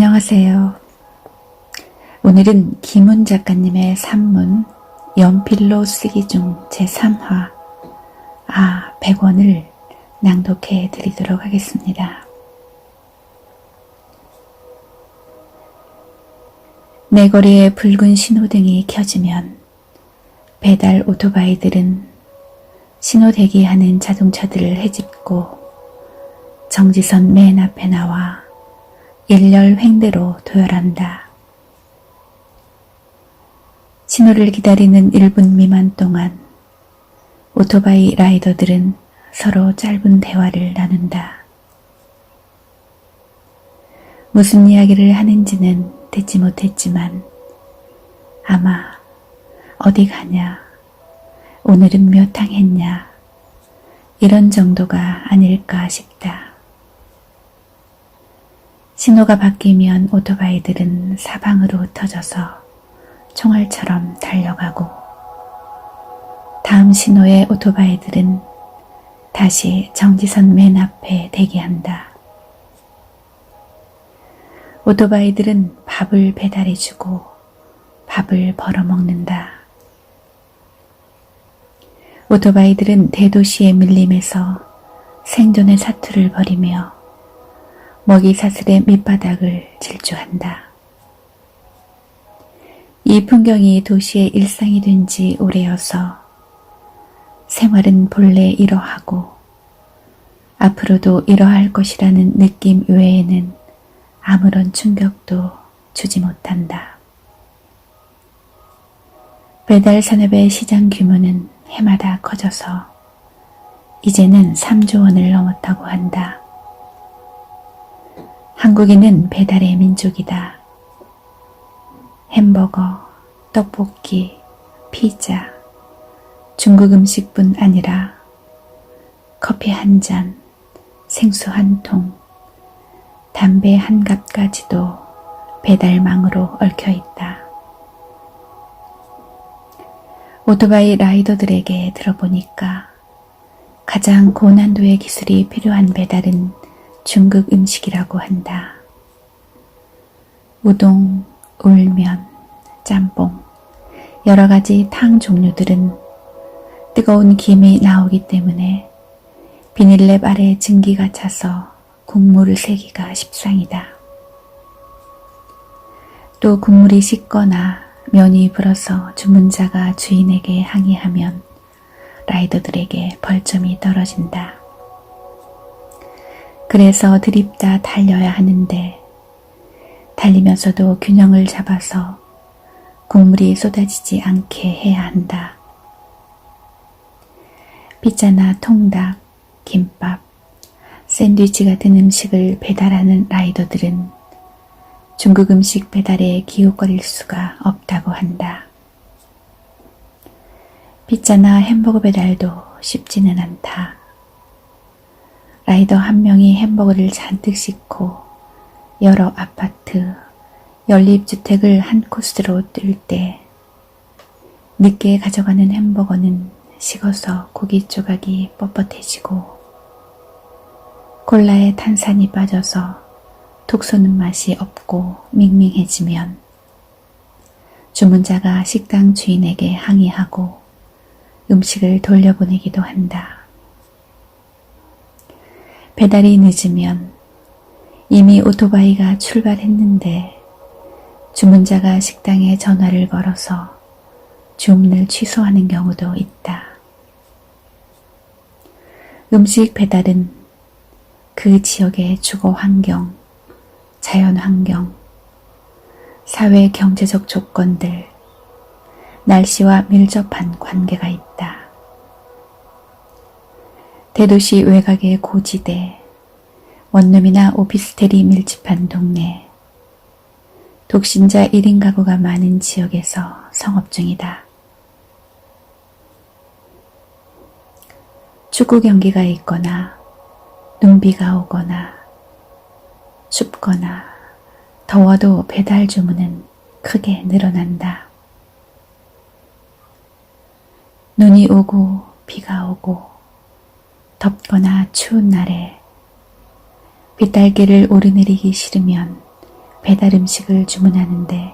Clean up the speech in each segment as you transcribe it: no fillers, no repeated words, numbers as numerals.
안녕하세요. 오늘은 김훈 작가님의 산문 연필로 쓰기 중 제3화 100원을 낭독해 드리도록 하겠습니다. 내거리에 붉은 신호등이 켜지면 배달 오토바이들은 신호 대기하는 자동차들을 헤집고 정지선 맨 앞에 나와 일렬 횡대로 도열한다. 신호를 기다리는 1분 미만 동안 오토바이 라이더들은 서로 짧은 대화를 나눈다. 무슨 이야기를 하는지는 듣지 못했지만 아마 어디 가냐, 오늘은 몇 항 했냐, 이런 정도가 아닐까 싶다. 신호가 바뀌면 오토바이들은 사방으로 흩어져서 총알처럼 달려가고 다음 신호의 오토바이들은 다시 정지선 맨 앞에 대기한다. 오토바이들은 밥을 배달해주고 밥을 벌어먹는다. 오토바이들은 대도시의 밀림에서 생존의 사투를 벌이며 먹이사슬의 밑바닥을 질주한다. 이 풍경이 도시의 일상이 된 지 오래여서 생활은 본래 이러하고 앞으로도 이러할 것이라는 느낌 외에는 아무런 충격도 주지 못한다. 배달 산업의 시장 규모는 해마다 커져서 이제는 3조 원을 넘었다고 한다. 한국인은 배달의 민족이다. 햄버거, 떡볶이, 피자, 중국 음식뿐 아니라 커피 한 잔, 생수 한 통, 담배 한 갑까지도 배달망으로 얽혀 있다. 오토바이 라이더들에게 들어보니까 가장 고난도의 기술이 필요한 배달은 중국 음식이라고 한다. 우동, 울면, 짬뽕, 여러 가지 탕 종류들은 뜨거운 김이 나오기 때문에 비닐랩 아래 증기가 차서 국물을 새기가 십상이다. 또 국물이 식거나 면이 불어서 주문자가 주인에게 항의하면 라이더들에게 벌점이 떨어진다. 그래서 드립다 달려야 하는데 달리면서도 균형을 잡아서 국물이 쏟아지지 않게 해야 한다. 피자나 통닭, 김밥, 샌드위치 같은 음식을 배달하는 라이더들은 중국 음식 배달에 기웃거릴 수가 없다고 한다. 피자나 햄버거 배달도 쉽지는 않다. 라이더 한 명이 햄버거를 잔뜩 싣고 여러 아파트, 연립주택을 한 코스로 뜰 때 늦게 가져가는 햄버거는 식어서 고기 조각이 뻣뻣해지고 콜라에 탄산이 빠져서 톡 쏘는 맛이 없고 밍밍해지면 주문자가 식당 주인에게 항의하고 음식을 돌려보내기도 한다. 배달이 늦으면 이미 오토바이가 출발했는데 주문자가 식당에 전화를 걸어서 주문을 취소하는 경우도 있다. 음식 배달은 그 지역의 주거 환경, 자연 환경, 사회 경제적 조건들, 날씨와 밀접한 관계가 있다. 대도시 외곽의 고지대, 원룸이나 오피스텔이 밀집한 동네, 독신자 1인 가구가 많은 지역에서 성업 중이다. 축구 경기가 있거나 눈비가 오거나 춥거나 더워도 배달 주문은 크게 늘어난다. 눈이 오고 비가 오고 덥거나 추운 날에 빗달길을 오르내리기 싫으면 배달 음식을 주문하는데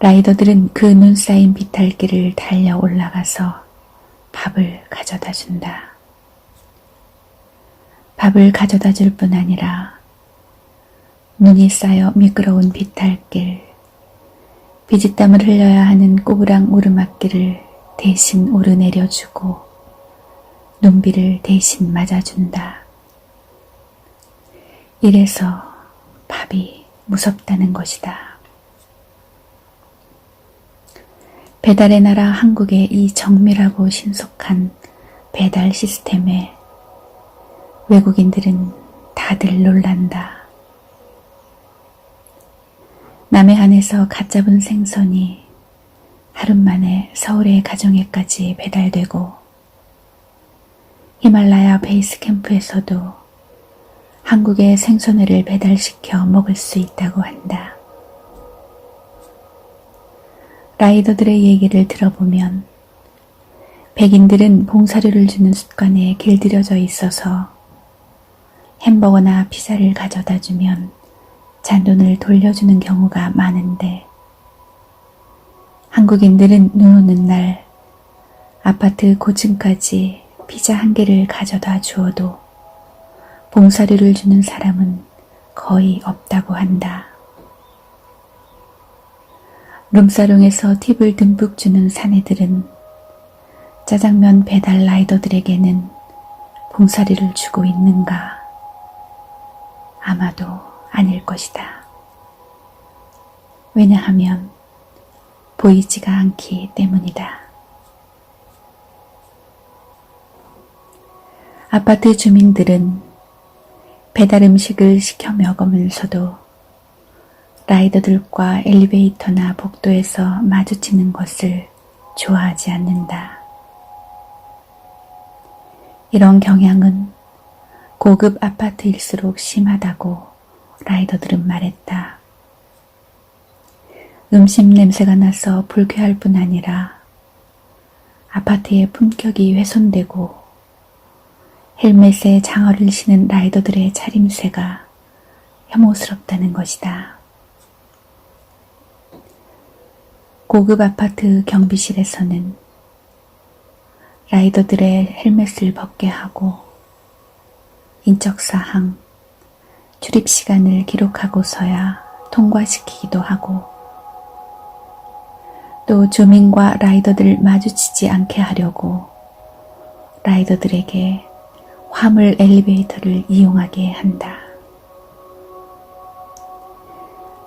라이더들은 그 눈 쌓인 비탈길을 달려 올라가서 밥을 가져다 준다. 밥을 가져다 줄 뿐 아니라 눈이 쌓여 미끄러운 비탈길, 비지땀을 흘려야 하는 꼬부랑 오르막길을 대신 오르내려주고 눈비를 대신 맞아준다. 이래서 밥이 무섭다는 것이다. 배달의 나라 한국의 이 정밀하고 신속한 배달 시스템에 외국인들은 다들 놀란다. 남해안에서 갓 잡은 생선이 하루 만에 서울의 가정에까지 배달되고 히말라야 베이스 캠프에서도 한국의 생선회를 배달시켜 먹을 수 있다고 한다. 라이더들의 얘기를 들어보면 백인들은 봉사료를 주는 습관에 길들여져 있어서 햄버거나 피자를 가져다 주면 잔돈을 돌려주는 경우가 많은데 한국인들은 눈 오는 날 아파트 고층까지 피자 한 개를 가져다 주어도 봉사료를 주는 사람은 거의 없다고 한다. 룸사롱에서 팁을 듬뿍 주는 사내들은 짜장면 배달 라이더들에게는 봉사료를 주고 있는가? 아마도 아닐 것이다. 왜냐하면 보이지가 않기 때문이다. 아파트 주민들은 배달 음식을 시켜 먹으면서도 라이더들과 엘리베이터나 복도에서 마주치는 것을 좋아하지 않는다. 이런 경향은 고급 아파트일수록 심하다고 라이더들은 말했다. 음식 냄새가 나서 불쾌할 뿐 아니라 아파트의 품격이 훼손되고 헬멧에 장어를 신은 라이더들의 차림새가 혐오스럽다는 것이다. 고급 아파트 경비실에서는 라이더들의 헬멧을 벗게 하고 인적사항, 출입시간을 기록하고서야 통과시키기도 하고 또 주민과 라이더들 마주치지 않게 하려고 라이더들에게 화물 엘리베이터를 이용하게 한다.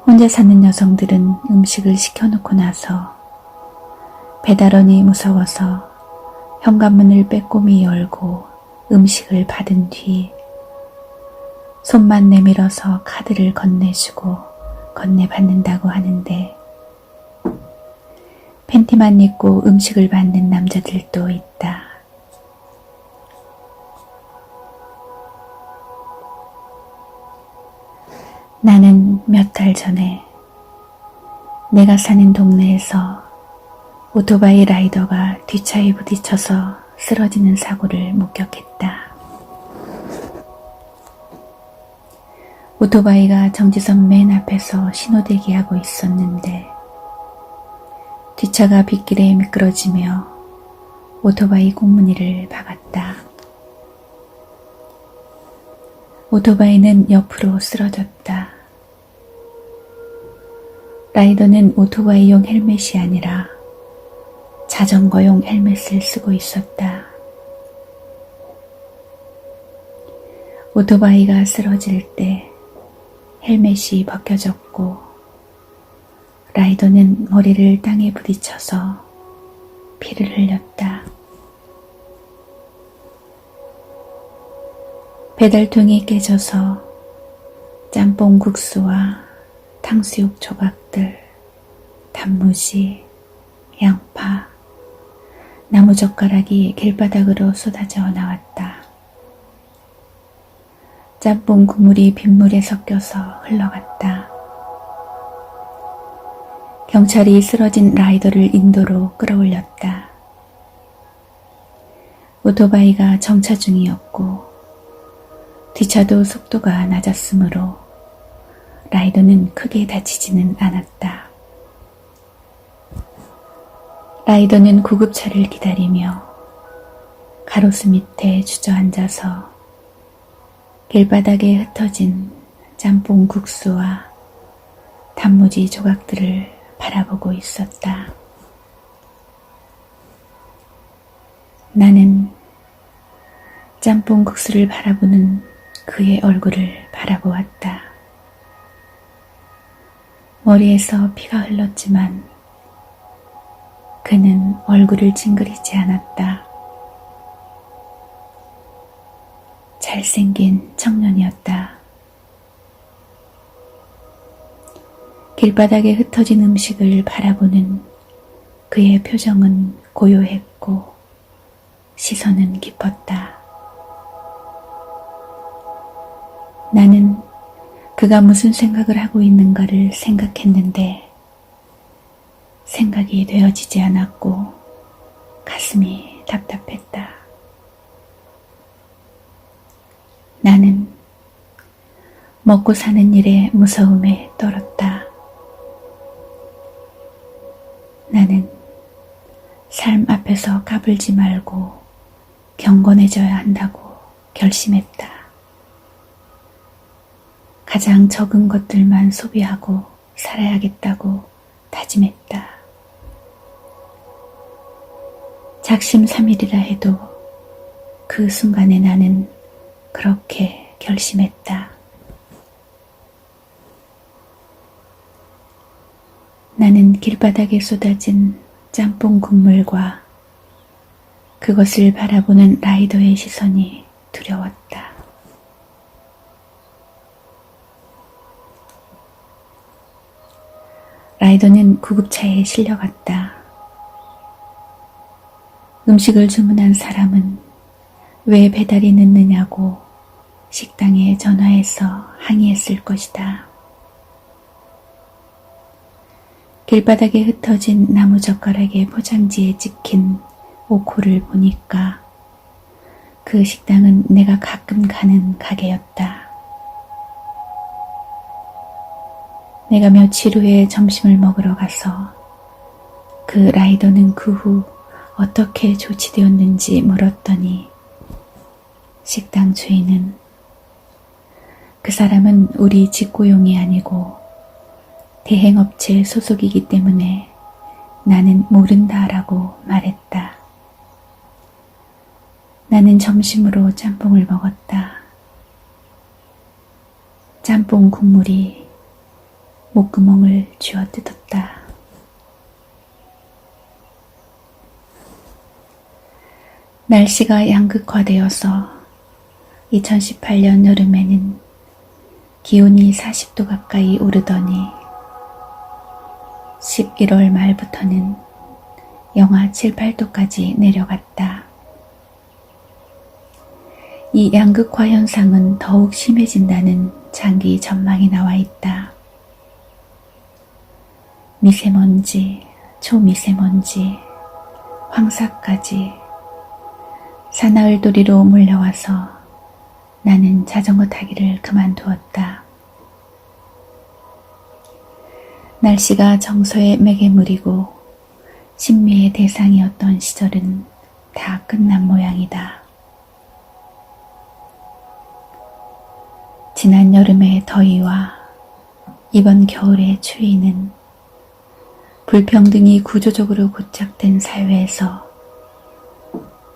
혼자 사는 여성들은 음식을 시켜놓고 나서 배달원이 무서워서 현관문을 빼꼼히 열고 음식을 받은 뒤 손만 내밀어서 카드를 건네주고 건네받는다고 하는데 팬티만 입고 음식을 받는 남자들도 있다. 나는 몇 달 전에 내가 사는 동네에서 오토바이 라이더가 뒷차에 부딪혀서 쓰러지는 사고를 목격했다. 오토바이가 정지선 맨 앞에서 신호대기하고 있었는데 뒷차가 빗길에 미끄러지며 오토바이 꽁무니를 박았다. 오토바이는 옆으로 쓰러졌다. 라이더는 오토바이용 헬멧이 아니라 자전거용 헬멧을 쓰고 있었다. 오토바이가 쓰러질 때 헬멧이 벗겨졌고 라이더는 머리를 땅에 부딪혀서 피를 흘렸다. 배달통이 깨져서 짬뽕 국수와 탕수육 조각들, 단무지, 양파, 나무젓가락이 길바닥으로 쏟아져 나왔다. 짬뽕 국물이 빗물에 섞여서 흘러갔다. 경찰이 쓰러진 라이더를 인도로 끌어올렸다. 오토바이가 정차 중이었고 뒷차도 속도가 낮았으므로 라이더는 크게 다치지는 않았다. 라이더는 구급차를 기다리며 가로수 밑에 주저앉아서 길바닥에 흩어진 짬뽕 국수와 단무지 조각들을 바라보고 있었다. 나는 짬뽕 국수를 바라보는 그의 얼굴을 바라보았다. 머리에서 피가 흘렀지만 그는 얼굴을 찡그리지 않았다. 잘생긴 청년이었다. 길바닥에 흩어진 음식을 바라보는 그의 표정은 고요했고 시선은 깊었다. 나는 그가 무슨 생각을 하고 있는가를 생각했는데 생각이 되어지지 않았고 가슴이 답답했다. 나는 먹고 사는 일의 무서움에 떨었다. 나는 삶 앞에서 까불지 말고 경건해져야 한다고 결심했다. 가장 적은 것들만 소비하고 살아야겠다고 다짐했다. 작심삼일이라 해도 그 순간에 나는 그렇게 결심했다. 나는 길바닥에 쏟아진 짬뽕 국물과 그것을 바라보는 라이더의 시선이 두려웠다. 라이더는 구급차에 실려갔다. 음식을 주문한 사람은 왜 배달이 늦느냐고 식당에 전화해서 항의했을 것이다. 길바닥에 흩어진 나무젓가락의 포장지에 찍힌 오코를 보니까 그 식당은 내가 가끔 가는 가게였다. 내가 며칠 후에 점심을 먹으러 가서 그 라이더는 그 후 어떻게 조치되었는지 물었더니 식당 주인은 그 사람은 우리 직고용이 아니고 대행업체 소속이기 때문에 나는 모른다라고 말했다. 나는 점심으로 짬뽕을 먹었다. 짬뽕 국물이 목구멍을 쥐어뜯었다. 날씨가 양극화되어서 2018년 여름에는 기온이 40도 가까이 오르더니 11월 말부터는 영하 7, 8도까지 내려갔다. 이 양극화 현상은 더욱 심해진다는 장기 전망이 나와 있다. 미세먼지, 초미세먼지, 황사까지 사나흘돌이로 몰려와서 나는 자전거 타기를 그만두었다. 날씨가 정서의 매개물이고 신미의 대상이었던 시절은 다 끝난 모양이다. 지난 여름의 더위와 이번 겨울의 추위는 불평등이 구조적으로 고착된 사회에서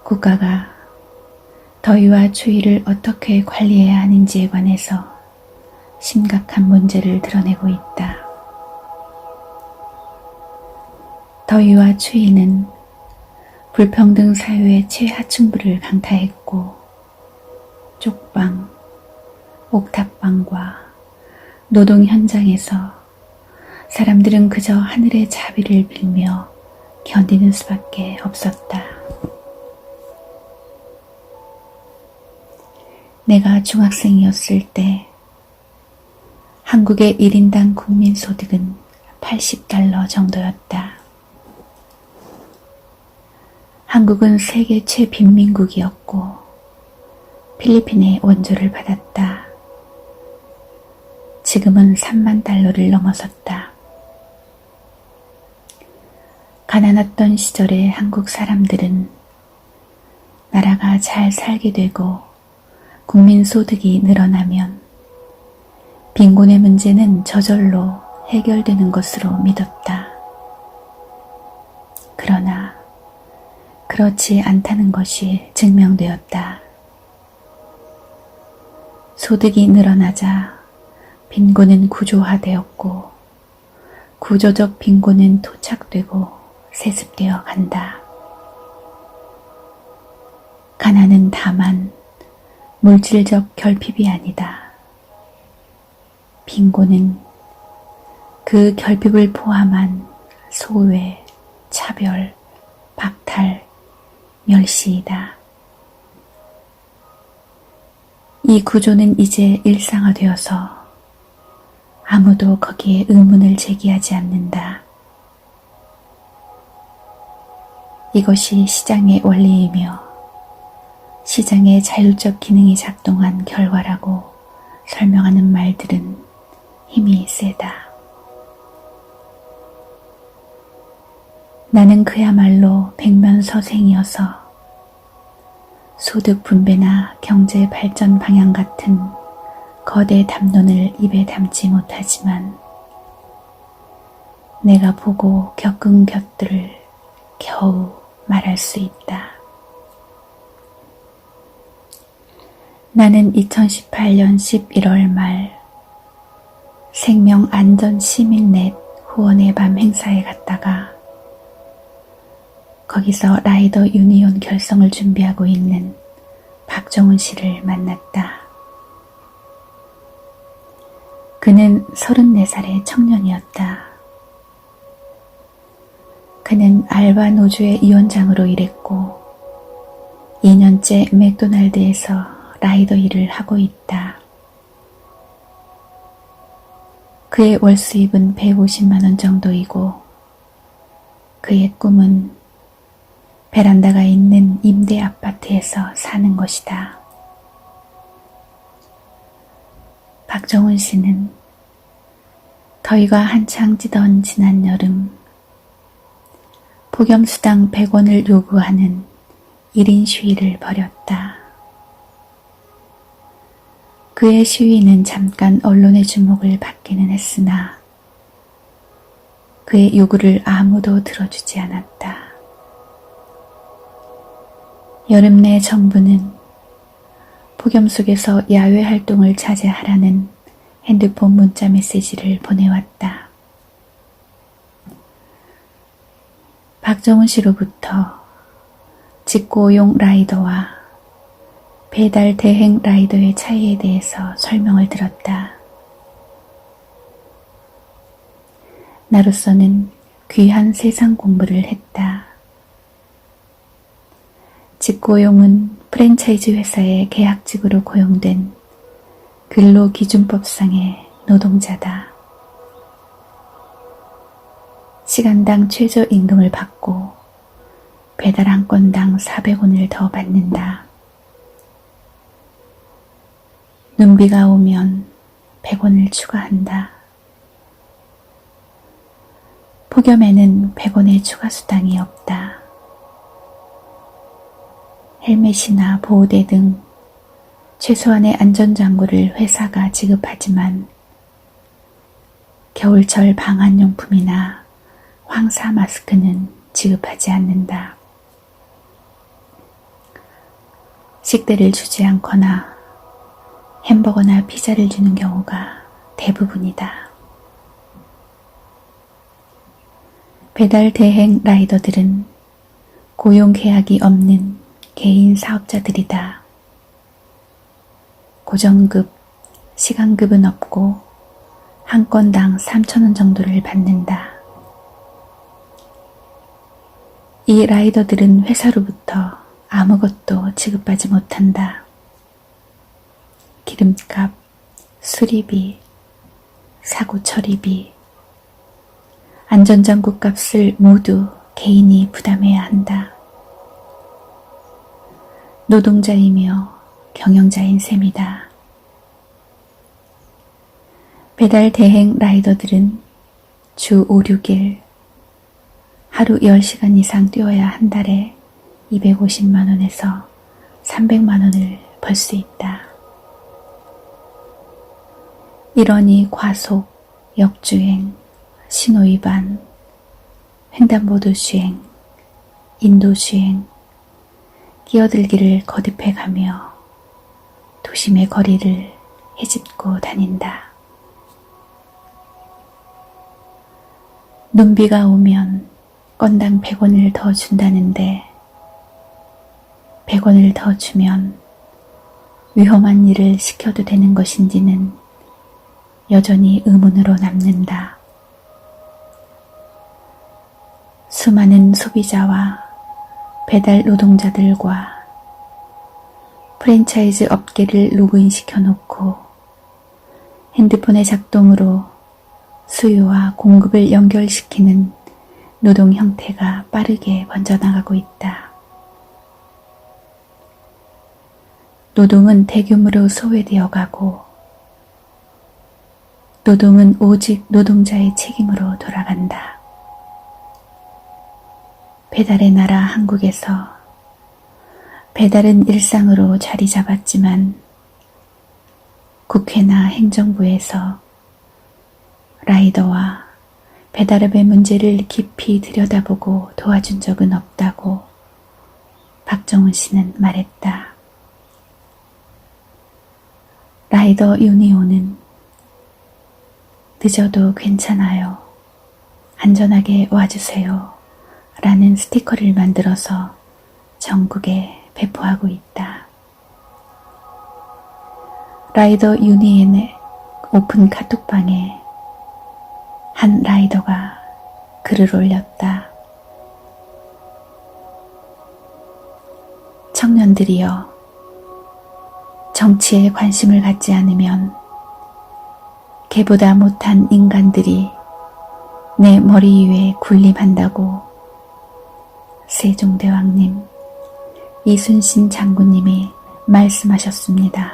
국가가 더위와 추위를 어떻게 관리해야 하는지에 관해서 심각한 문제를 드러내고 있다. 더위와 추위는 불평등 사회의 최하층부를 강타했고 쪽방, 옥탑방과 노동 현장에서 사람들은 그저 하늘의 자비를 빌며 견디는 수밖에 없었다. 내가 중학생이었을 때 한국의 1인당 국민소득은 $80 정도였다. 한국은 세계 최빈민국이었고 필리핀의 원조를 받았다. 지금은 3만 달러를 넘어섰다. 가난했던 시절의 한국 사람들은 나라가 잘 살게 되고 국민 소득이 늘어나면 빈곤의 문제는 저절로 해결되는 것으로 믿었다. 그러나 그렇지 않다는 것이 증명되었다. 소득이 늘어나자 빈곤은 구조화되었고 구조적 빈곤은 토착되고 세습되어 간다. 가난은 다만 물질적 결핍이 아니다. 빈곤은 그 결핍을 포함한 소외, 차별, 박탈, 멸시이다. 이 구조는 이제 일상화되어서 아무도 거기에 의문을 제기하지 않는다. 이것이 시장의 원리이며 시장의 자율적 기능이 작동한 결과라고 설명하는 말들은 힘이 세다. 나는 그야말로 백면서생이어서 소득 분배나 경제 발전 방향 같은 거대 담론을 입에 담지 못하지만 내가 보고 겪은 것들을 겨우 말할 수 있다. 나는 2018년 11월 말 생명안전시민넷 후원의 밤 행사에 갔다가 거기서 라이더 유니온 결성을 준비하고 있는 박정훈 씨를 만났다. 그는 34살의 청년이었다. 그는 알바 노조의 위원장으로 일했고 2년째 맥도날드에서 라이더 일을 하고 있다. 그의 월 수입은 150만 원 정도이고 그의 꿈은 베란다가 있는 임대 아파트에서 사는 것이다. 박정훈 씨는 더위가 한창 찌던 지난 여름 폭염수당 100원을 요구하는 1인 시위를 벌였다. 그의 시위는 잠깐 언론의 주목을 받기는 했으나 그의 요구를 아무도 들어주지 않았다. 여름 내 정부는 폭염 속에서 야외 활동을 자제하라는 핸드폰 문자 메시지를 보내왔다. 박정훈 씨로부터 직고용 라이더와 배달 대행 라이더의 차이에 대해서 설명을 들었다. 나로서는 귀한 세상 공부를 했다. 직고용은 프랜차이즈 회사의 계약직으로 고용된 근로기준법상의 노동자다. 시간당 최저임금을 받고 배달 한 건당 400원을 더 받는다. 눈비가 오면 100원을 추가한다. 폭염에는 100원의 추가 수당이 없다. 헬멧이나 보호대 등 최소한의 안전장구를 회사가 지급하지만 겨울철 방한용품이나 황사 마스크는 지급하지 않는다. 식대를 주지 않거나 햄버거나 피자를 주는 경우가 대부분이다. 배달 대행 라이더들은 고용 계약이 없는 개인 사업자들이다. 고정급, 시간급은 없고 한 건당 3,000원 정도를 받는다. 이 라이더들은 회사로부터 아무것도 지급받지 못한다. 기름값, 수리비, 사고 처리비, 안전장구 값을 모두 개인이 부담해야 한다. 노동자이며 경영자인 셈이다. 배달 대행 라이더들은 주 5, 6일 하루 10시간 이상 뛰어야 한 달에 250만 원에서 300만 원을 벌 수 있다. 이러니 과속, 역주행, 신호위반, 횡단보도 주행, 인도 주행, 끼어들기를 거듭해가며 도심의 거리를 헤집고 다닌다. 눈비가 오면 건당 100원을 더 준다는데 100원을 더 주면 위험한 일을 시켜도 되는 것인지는 여전히 의문으로 남는다. 수많은 소비자와 배달 노동자들과 프랜차이즈 업계를 로그인시켜 놓고 핸드폰의 작동으로 수요와 공급을 연결시키는 노동 형태가 빠르게 번져나가고 있다. 노동은 대규모로 소외되어 가고 노동은 오직 노동자의 책임으로 돌아간다. 배달의 나라 한국에서 배달은 일상으로 자리 잡았지만 국회나 행정부에서 라이더와 배달업의 문제를 깊이 들여다보고 도와준 적은 없다고 박정훈 씨는 말했다. 라이더 유니온은 늦어도 괜찮아요. 안전하게 와주세요. 라는 스티커를 만들어서 전국에 배포하고 있다. 라이더 유니온의 오픈 카톡방에 한 라이더가 글을 올렸다. 청년들이여, 정치에 관심을 갖지 않으면 개보다 못한 인간들이 내 머리 위에 군림한다고 세종대왕님, 이순신 장군님이 말씀하셨습니다.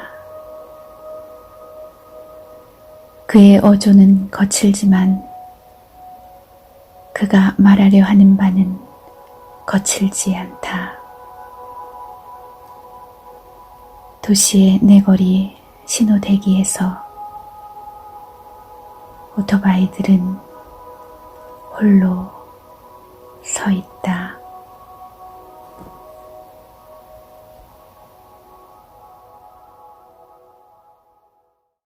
그의 어조는 거칠지만 그가 말하려 하는 바는 거칠지 않다. 도시의 내거리 신호대기에서 오토바이들은 홀로 서 있다.